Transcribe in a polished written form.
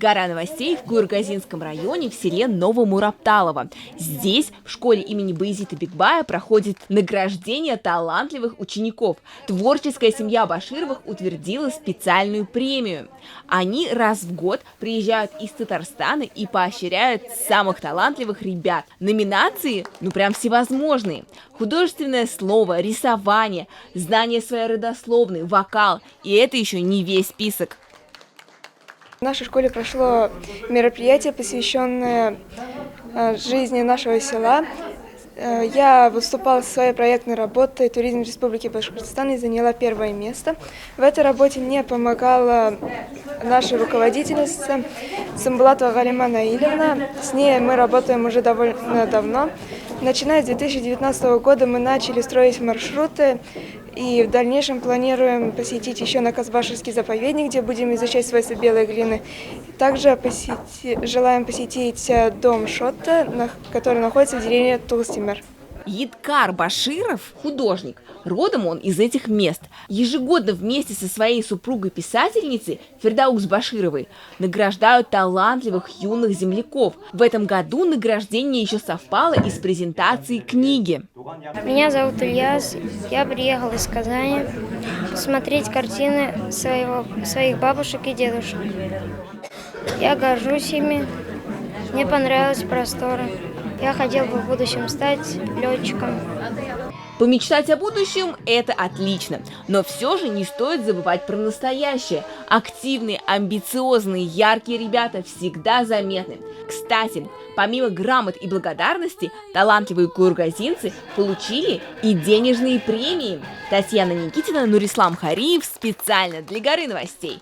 Гора новостей в Куйргазинском районе в селе Новомурапталово. Здесь, в школе имени Баязита Бикбая, проходит награждение талантливых учеников. Творческая семья Башировых утвердила специальную премию. Они раз в год приезжают из Татарстана и поощряют самых талантливых ребят. Номинации, прям всевозможные. Художественное слово, рисование, знание своей родословной, вокал. И это еще не весь список. В нашей школе прошло мероприятие, посвященное жизни нашего села. Я выступала со своей проектной работой «Туризм Республики Башкортостан» и заняла первое место. В этой работе мне помогала наша руководительница Самбулатова Галима Наилевна. С ней мы работаем уже довольно давно. Начиная с 2019 года мы начали строить маршруты. И в дальнейшем планируем посетить еще Наказбашевский заповедник, где будем изучать свойства белой глины. Также желаем посетить дом Шотта, который находится в деревне Тулстимер. Едкар Баширов – художник. Родом он из этих мест. Ежегодно вместе со своей супругой-писательницей Фердаукс Башировой награждают талантливых юных земляков. В этом году награждение еще совпало и с презентацией книги. Меня зовут Ильяс. Я приехал из Казани посмотреть картины своих бабушек и дедушек. Я горжусь ими. Мне понравились просторы. Я хотел бы в будущем стать летчиком. Помечтать о будущем – это отлично, но все же не стоит забывать про настоящее. Активные, амбициозные, яркие ребята всегда заметны. Кстати, помимо грамот и благодарности, талантливые куйргазинцы получили и денежные премии. Татьяна Никитина, Нурислам Хариев специально для Горы новостей.